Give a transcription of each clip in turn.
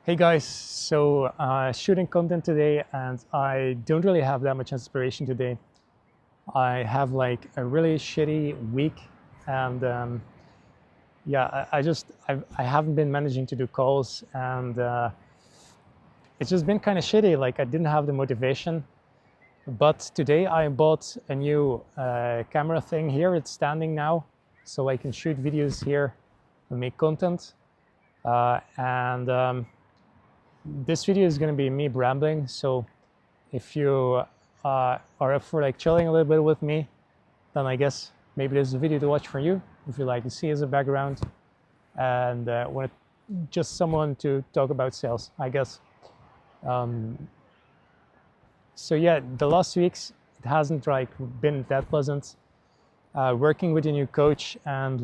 Hey guys, so shooting content today, and I don't really have that much inspiration today. I have like a really shitty week, and yeah, I haven't been managing to do calls, and it's just been kind of shitty. Like I didn't have the motivation, but today I bought a new camera thing here. It's standing now, so I can shoot videos here and make content, and this video is going to be me rambling. So if you are up for like chilling a little bit with me, then I guess maybe there's a video to watch for you if you like to see as a background and want just someone to talk about sales, I guess. So yeah, the last weeks it hasn't like been that pleasant. Working with a new coach, and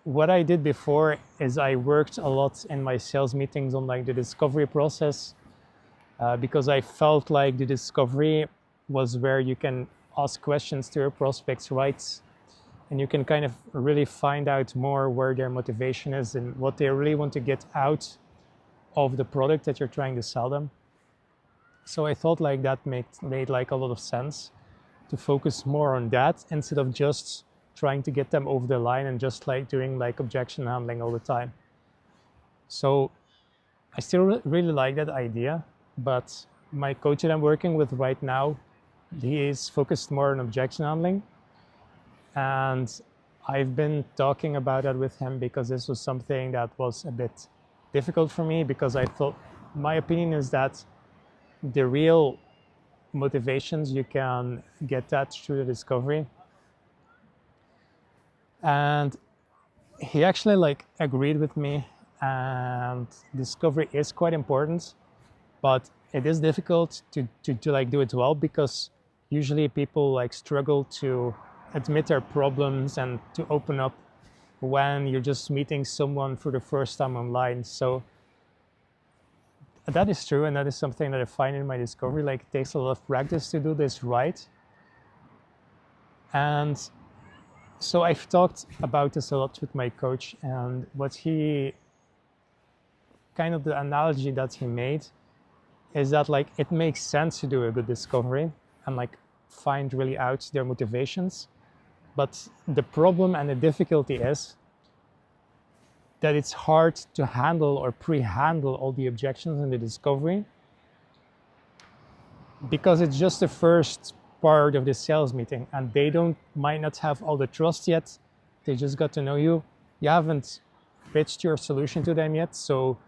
what I did before is I worked a lot in my sales meetings on like the discovery process, because I felt like the discovery was where you can ask questions to your prospects, right? And you can kind of really find out more where their motivation is and what they really want to get out of the product that you're trying to sell them. So I thought like that made like a lot of sense to focus more on that instead of just trying to get them over the line and just like doing like objection handling all the time. So I still really like that idea, but my coach that I'm working with right now, he is focused more on objection handling. And I've been talking about that with him because this was something that was a bit difficult for me, because I thought, my opinion is that the real motivations, you can get that through the discovery. And he actually like agreed with me, and discovery is quite important, but it is difficult to like do it well, because usually people like struggle to admit their problems and to open up when you're just meeting someone for the first time online. So that is true, and that is something that I find in my discovery. Like it takes a lot of practice to do this right. And so I've talked about this a lot with my coach, and what he kind of the analogy that he made is that like it makes sense to do a good discovery and like find really out their motivations. But the problem and the difficulty is that it's hard to handle or pre-handle all the objections in the discovery, because it's just the first part of the sales meeting, and they might not have all the trust yet. They just got to know you. You haven't pitched your solution to them yet. So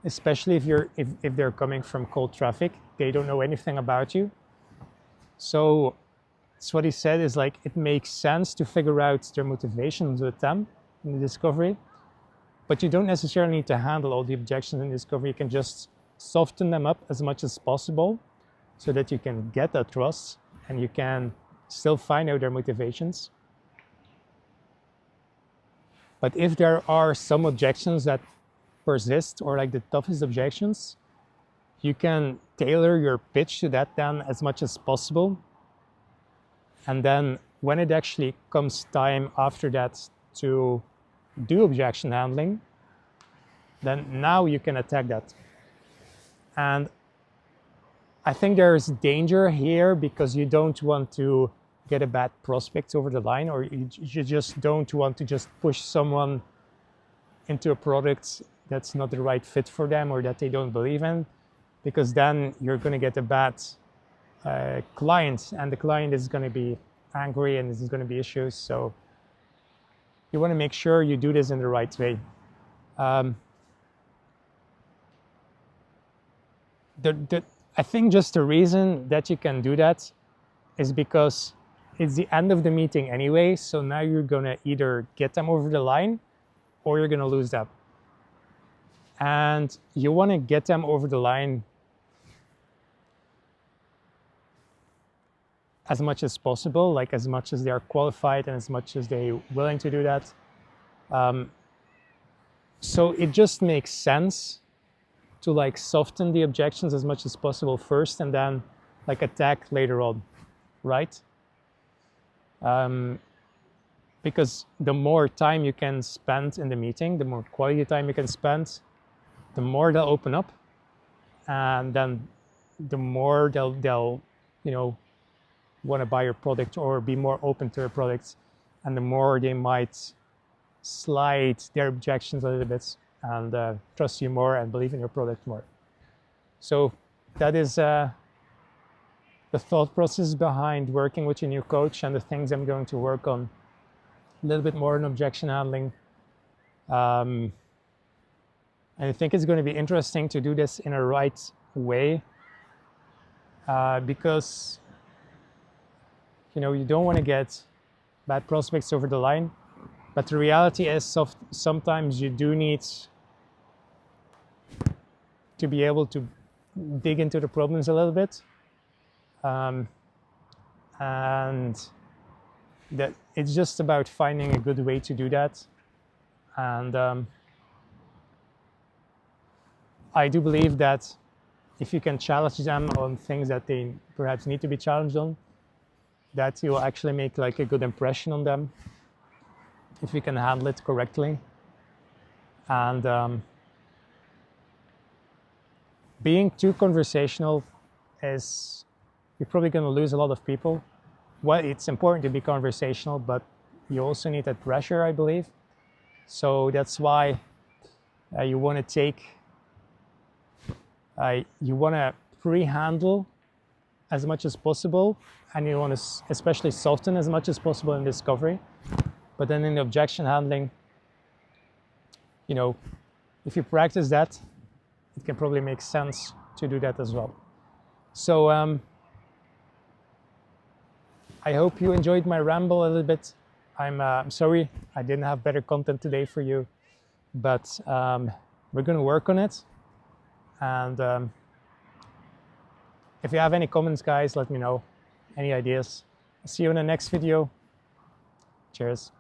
especially if they're coming from cold traffic, they don't know anything about you. So that's what he said, is like it makes sense to figure out their motivations with them in the discovery, but you don't necessarily need to handle all the objections in discovery. You can just soften them up as much as possible so that you can get that trust and you can still find out their motivations. But if there are some objections that persist, or like the toughest objections, you can tailor your pitch to that then as much as possible. And then when it actually comes time after that to do objection handling, then now you can attack that. And I think there's danger here, because you don't want to get a bad prospect over the line, or you just don't want to just push someone into a product that's not the right fit for them or that they don't believe in, because then you're going to get a bad client, and the client is going to be angry and there's going to be issues. So you want to make sure you do this in the right way. I think just the reason that you can do that is because it's the end of the meeting anyway. So now you're going to either get them over the line or you're going to lose them. And you want to get them over the line as much as possible, like as much as they are qualified and as much as they're willing to do that. So it just makes sense to like soften the objections as much as possible first, and then like attack later on, right? Because the more time you can spend in the meeting, the more quality time you can spend, the more they'll open up, and then the more they'll want to buy your product or be more open to your products, and the more they might slide their objections a little bit and trust you more and believe in your product more. So that is the thought process behind working with your new coach, and the things I'm going to work on a little bit more in objection handling. And I think it's going to be interesting to do this in a right way, because you don't want to get bad prospects over the line, but the reality is sometimes you do need to be able to dig into the problems a little bit, and that it's just about finding a good way to do that. And I do believe that if you can challenge them on things that they perhaps need to be challenged on, that you'll actually make like a good impression on them if you can handle it correctly. And being too conversational is, you're probably going to lose a lot of people. Well, it's important to be conversational, but you also need that pressure, I believe. So that's why you want to take, you want to pre-handle as much as possible, and you want to especially soften as much as possible in discovery. But then in the objection handling, if you practice that, it can probably make sense to do that as well. So I hope you enjoyed my ramble a little bit. I'm sorry I didn't have better content today for you, but we're going to work on it. And if you have any comments, guys, let me know. Any ideas? See you in the next video. Cheers.